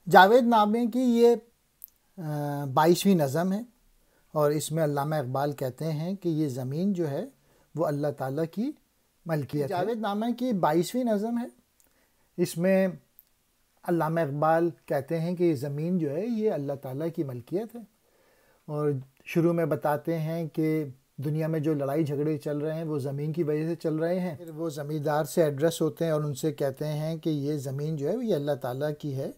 جاوید نامے کی یہ 22ویں نظم ہے، اور اس میں علامہ اقبال کہتے ہیں کہ یہ زمین جو ہے وہ اللہ تعالیٰ کی ملکیت ہے۔ جاوید نامہ کی 22ویں نظم ہے، اس میں علامہ اقبال کہتے ہیں کہ یہ زمین جو ہے یہ اللہ تعالیٰ کی ملکیت ہے، اور شروع میں بتاتے ہیں کہ دنیا میں جو لڑائی جھگڑے چل رہے ہیں وہ زمین کی وجہ سے چل رہے ہیں۔ پھر وہ زمیندار سے ایڈریس ہوتے ہیں اور ان سے کہتے ہیں کہ یہ زمین جو ہے یہ اللہ تعالیٰ کی ہے،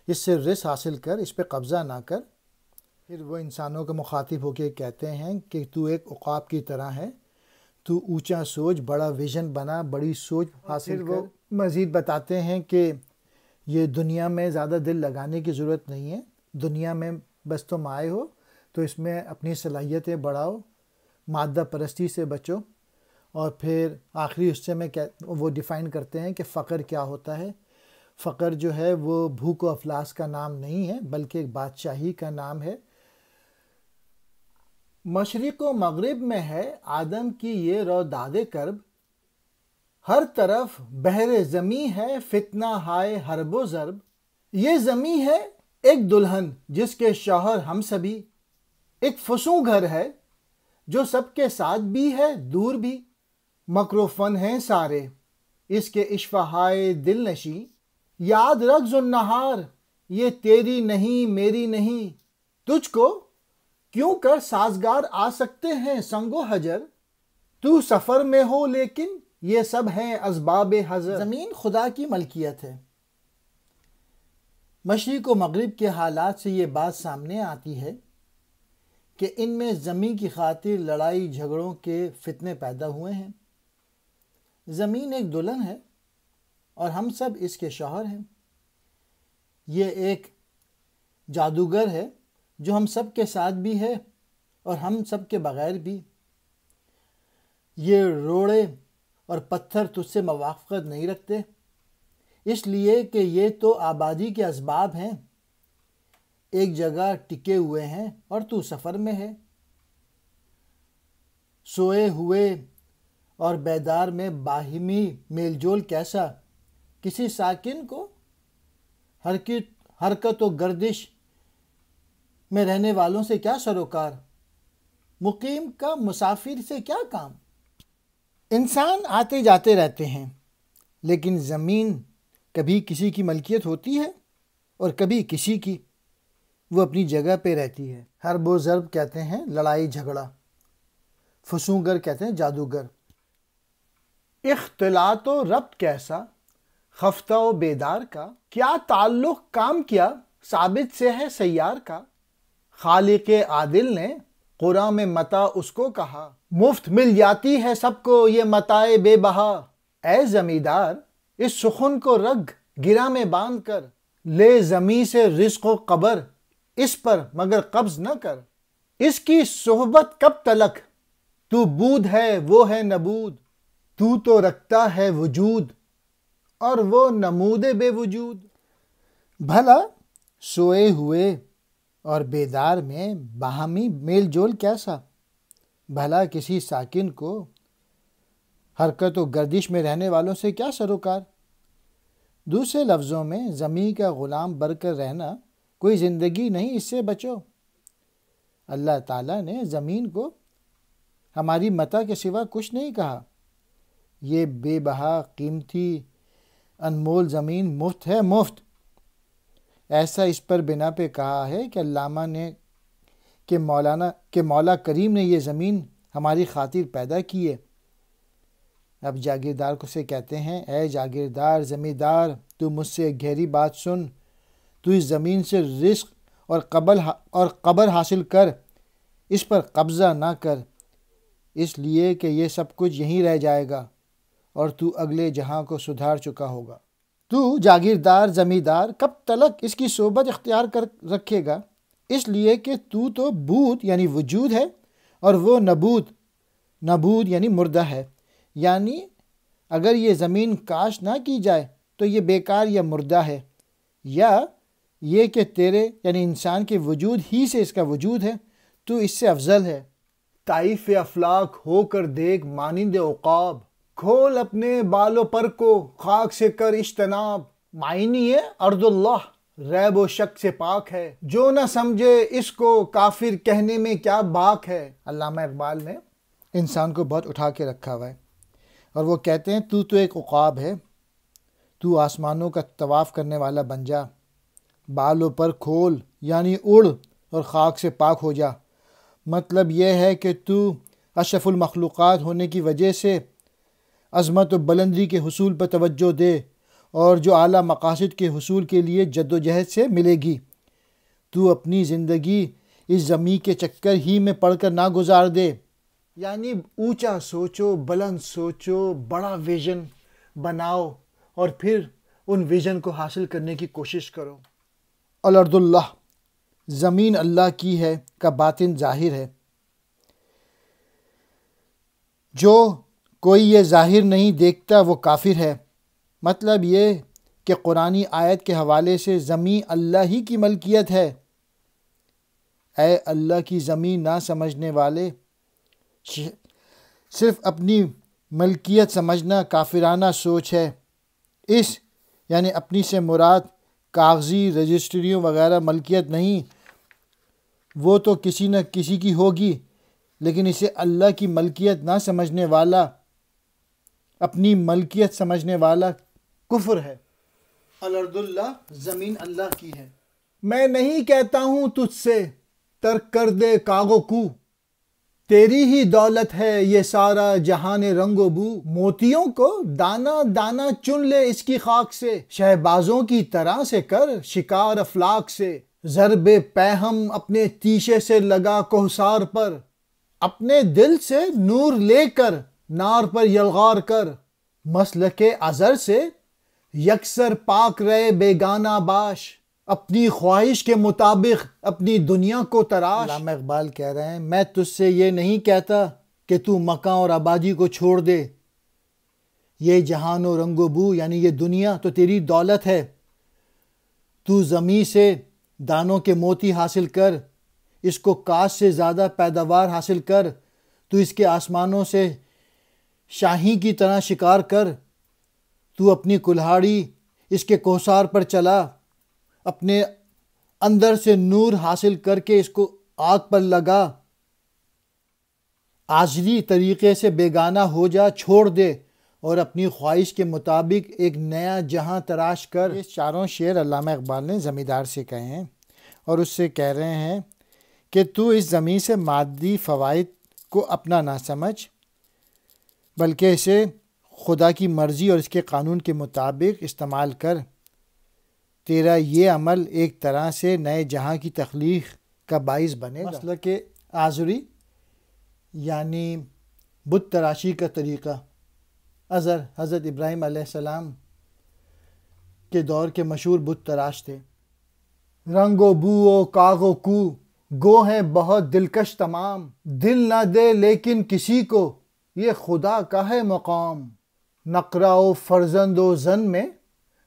اس سے رزق حاصل کر، اس پہ قبضہ نہ کر۔ پھر وہ انسانوں کو مخاطب ہو کے کہتے ہیں کہ تو ایک عقاب کی طرح ہے، تو اونچا سوچ، بڑا ویژن بنا، بڑی سوچ حاصل کر۔ وہ مزید بتاتے ہیں کہ یہ دنیا میں زیادہ دل لگانے کی ضرورت نہیں ہے، دنیا میں بس تم آئے ہو تو اس میں اپنی صلاحیتیں بڑھاؤ، مادہ پرستی سے بچو۔ اور پھر آخری حصے میں وہ ڈیفائن کرتے ہیں کہ فقر کیا ہوتا ہے۔ فقر جو ہے وہ بھوک و افلاس کا نام نہیں ہے بلکہ ایک بادشاہی کا نام ہے۔ مشرق و مغرب میں ہے آدم کی یہ رو داد کرب، ہر طرف بحر زمیں ہے فتنہ ہائے حرب و ضرب۔ یہ زمیں ہے ایک دلہن جس کے شوہر ہم سبھی، ایک فسوں گھر ہے جو سب کے ساتھ بھی ہے دور بھی، مکر و فن ہیں سارے اس کے اشفہائے دل نشیں۔ یاد رکھ ذوالنہار یہ تیری نہیں میری نہیں، تجھ کو کیوں کر سازگار آ سکتے ہیں سنگ و حجر، تو سفر میں ہو لیکن یہ سب ہیں اسباب حذر۔ زمین خدا کی ملکیت ہے۔ مشرق و مغرب کے حالات سے یہ بات سامنے آتی ہے کہ ان میں زمین کی خاطر لڑائی جھگڑوں کے فتنے پیدا ہوئے ہیں۔ زمین ایک دلہن ہے اور ہم سب اس کے شوہر ہیں۔ یہ ایک جادوگر ہے جو ہم سب کے ساتھ بھی ہے اور ہم سب کے بغیر بھی۔ یہ روڑے اور پتھر تجھ سے موافقت نہیں رکھتے، اس لیے کہ یہ تو آبادی کے اسباب ہیں، ایک جگہ ٹکے ہوئے ہیں اور تو سفر میں ہے۔ سوئے ہوئے اور بیدار میں باہمی میل جول کیسا، کسی ساکن کو حرکت و گردش میں رہنے والوں سے کیا سروکار، مقیم کا مسافر سے کیا کام۔ انسان آتے جاتے رہتے ہیں لیکن زمین کبھی کسی کی ملکیت ہوتی ہے اور کبھی کسی کی، وہ اپنی جگہ پہ رہتی ہے۔ حرب و ضرب کہتے ہیں لڑائی جھگڑا، فسونگر کہتے ہیں جادوگر۔ اختلاط و ربط کیسا خفتہ و بیدار کا، کیا تعلق کام کیا ثابت سے ہے سیار کا۔ خالق عادل نے قرآن میں متاع اس کو کہا، مفت مل جاتی ہے سب کو یہ متاع بے بہا۔ اے زمیندار اس سخن کو رگ گرہ میں باندھ کر، لے زمیں سے رزق و قبر اس پر مگر قبض نہ کر۔ اس کی صحبت کب تلک تو بود ہے وہ ہے نبود، تو رکھتا ہے وجود اور وہ نمود بے وجود۔ بھلا سوئے ہوئے اور بیدار میں باہمی میل جول کیسا، بھلا کسی ساکن کو حرکت و گردش میں رہنے والوں سے کیا سروکار۔ دوسرے لفظوں میں زمین کا غلام بن کر رہنا کوئی زندگی نہیں، اس سے بچو۔ اللہ تعالیٰ نے زمین کو ہماری متاع کے سوا کچھ نہیں کہا۔ یہ بے بہا قیمتی انمول زمین مفت ہے، مفت۔ ایسا اس پر بنا پہ کہا ہے کہ علامہ نے کہ مولا کریم نے یہ زمین ہماری خاطر پیدا کی ہے۔ اب جاگیردار کو سے کہتے ہیں، اے جاگیردار زمیندار تو مجھ سے گہری بات سن، تو اس زمین سے رزق اور قبر حاصل کر، اس پر قبضہ نہ کر، اس لیے کہ یہ سب کچھ یہیں رہ جائے گا اور تو اگلے جہاں کو سدھار چکا ہوگا۔ تو جاگیردار زمیندار کب تلک اس کی صحبت اختیار کر رکھے گا، اس لیے کہ تو بود یعنی وجود ہے اور وہ نبود یعنی مردہ ہے۔ یعنی اگر یہ زمین کاش نہ کی جائے تو یہ بیکار یا مردہ ہے، یا یہ کہ تیرے یعنی انسان کے وجود ہی سے اس کا وجود ہے، تو اس سے افضل ہے۔ طائف افلاک ہو کر دیکھ مانند عقاب، کھول اپنے بال و پر کو خاک سے کر اجتناب۔ معنی ہے ارض اللہ ریب و شک سے پاک ہے، جو نہ سمجھے اس کو کافر کہنے میں کیا باک ہے۔ علامہ اقبال نے انسان کو بہت اٹھا کے رکھا ہوا ہے، اور وہ کہتے ہیں تو ایک عقاب ہے، تو آسمانوں کا طواف کرنے والا بن جا، بالوں پر کھول یعنی اڑ اور خاک سے پاک ہو جا۔ مطلب یہ ہے کہ تو اشرف المخلوقات ہونے کی وجہ سے عظمت و بلندی کے حصول پر توجہ دے، اور جو اعلیٰ مقاصد کے حصول کے لیے جد و جہد سے ملے گی۔ تو اپنی زندگی اس زمین کے چکر ہی میں پڑھ کر نہ گزار دے، یعنی اونچا سوچو، بلند سوچو، بڑا ویژن بناؤ، اور پھر ان ویژن کو حاصل کرنے کی کوشش کرو۔ الارض اللہ، زمین اللہ کی ہے کا باطن ظاہر ہے۔ جو کوئی یہ ظاہر نہیں دیکھتا وہ کافر ہے۔ مطلب یہ کہ قرآنی آیت کے حوالے سے زمین اللہ ہی کی ملکیت ہے۔ اے اللہ کی زمین نہ سمجھنے والے، صرف اپنی ملکیت سمجھنا کافرانہ سوچ ہے۔ اس یعنی اپنی سے مراد کاغذی رجسٹریوں وغیرہ ملکیت نہیں، وہ تو کسی نہ کسی کی ہوگی، لیکن اسے اللہ کی ملکیت نہ سمجھنے والا، اپنی ملکیت سمجھنے والا کفر ہے۔ الارض اللہ، زمین اللہ کی ہے۔ میں نہیں کہتا ہوں تجھ سے ترک کر دے کاغ و کو، تیری ہی دولت ہے یہ سارا جہان رنگ و بو۔ موتیوں کو دانہ دانہ چن لے اس کی خاک سے، شہبازوں کی طرح سے کر شکار افلاک سے۔ ضرب پیہم اپنے تیشے سے لگا کوہسار پر، اپنے دل سے نور لے کر نار پر یلغار کر۔ مسلک ازر سے یکسر پاک رہے بیگانہ باش، اپنی خواہش کے مطابق اپنی دنیا کو تراش۔ علامہ اقبال کہہ رہے ہیں میں تجھ سے یہ نہیں کہتا کہ تو مکان اور آبادی کو چھوڑ دے، یہ جہان و رنگ و بو یعنی یہ دنیا تو تیری دولت ہے، تو زمین سے دانوں کے موتی حاصل کر، اس کو کاش سے زیادہ پیداوار حاصل کر، تو اس کے آسمانوں سے شاہین کی طرح شکار کر، تو اپنی کلہاڑی اس کے کوثار پر چلا، اپنے اندر سے نور حاصل کر کے اس کو آگ پر لگا، عاجزی طریقے سے بیگانہ ہو جا، چھوڑ دے، اور اپنی خواہش کے مطابق ایک نیا جہاں تراش کر۔ یہ چاروں شعر علامہ اقبال نے زمیندار سے کہے ہیں، اور اس سے کہہ رہے ہیں کہ تو اس زمین سے مادی فوائد کو اپنا نہ سمجھ، بلکہ اسے خدا کی مرضی اور اس کے قانون کے مطابق استعمال کر۔ تیرا یہ عمل ایک طرح سے نئے جہاں کی تخلیق کا باعث بنے گا۔ مسلک آزری یعنی بت تراشی کا طریقہ، ازر حضرت ابراہیم علیہ السلام کے دور کے مشہور بت تراش تھے۔ رنگ و بو و کاغ و کو، گو ہیں بہت دلکش تمام، دل نہ دے لیکن کسی کو یہ خدا کا ہے مقام۔ نقرہ و فرزند و زن میں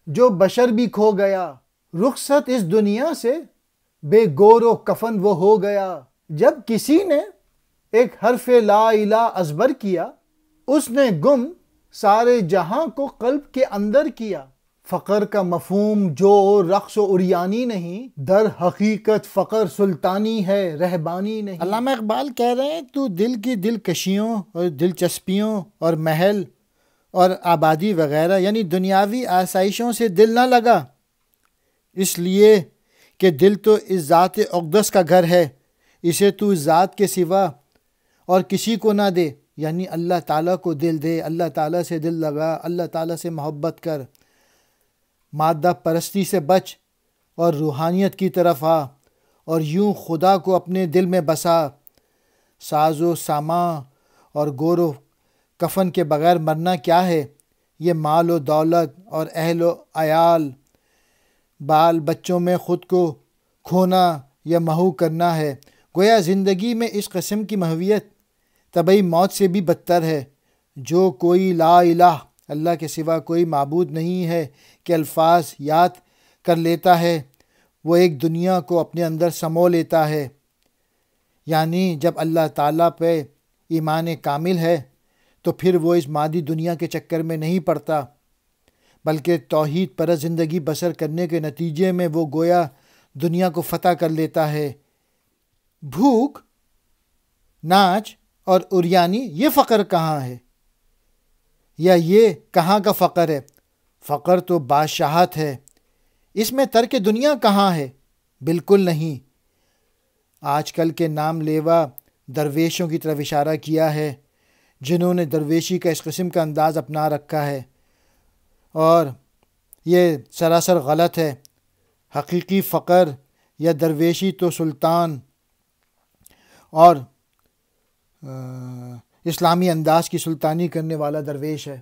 جو بشر بھی کھو گیا، رخصت اس دنیا سے بے گور و کفن وہ ہو گیا۔ جب کسی نے ایک حرف لا الہ ازبر کیا، اس نے گم سارے جہاں کو قلب کے اندر کیا۔ فقر کا مفہوم جو رقص و عریانی نہیں، در حقیقت فقر سلطانی ہے رہبانی نہیں۔ علامہ اقبال کہہ رہے ہیں تو دل کی دلکشیوں اور دلچسپیوں اور محل اور آبادی وغیرہ یعنی دنیاوی آسائشوں سے دل نہ لگا، اس لیے کہ دل تو اس ذات اقدس کا گھر ہے، اسے تو اس ذات کے سوا اور کسی کو نہ دے، یعنی اللہ تعالیٰ کو دل دے، اللہ تعالیٰ سے دل لگا، اللہ تعالیٰ سے محبت کر، مادہ پرستی سے بچ اور روحانیت کی طرف آ، اور یوں خدا کو اپنے دل میں بسا۔ ساز و سامان اور گور و کفن کے بغیر مرنا کیا ہے؟ یہ مال و دولت اور اہل و عیال بال بچوں میں خود کو کھونا یا محو کرنا ہے۔ گویا زندگی میں اس قسم کی محویت طبعی موت سے بھی بدتر ہے۔ جو کوئی لا الہ اللہ کے سوا کوئی معبود نہیں ہے کہ الفاظ یاد کر لیتا ہے، وہ ایک دنیا کو اپنے اندر سمو لیتا ہے۔ یعنی جب اللہ تعالیٰ پہ ایمان کامل ہے تو پھر وہ اس مادی دنیا کے چکر میں نہیں پڑتا، بلکہ توحید پر زندگی بسر کرنے کے نتیجے میں وہ گویا دنیا کو فتح کر لیتا ہے۔ بھوک، ناچ اور عریانی، یہ فقر کہاں ہے؟ یا یہ کہاں کا فقر ہے؟ فقر تو بادشاہت ہے۔ اس میں ترک دنیا کہاں ہے؟ بالکل نہیں۔ آج کل کے نام لیوا درویشوں کی طرف اشارہ کیا ہے، جنہوں نے درویشی کا اس قسم کا انداز اپنا رکھا ہے، اور یہ سراسر غلط ہے۔ حقیقی فقر یا درویشی تو سلطان اور اسلامی انداز کی سلطانی کرنے والا درویش ہے۔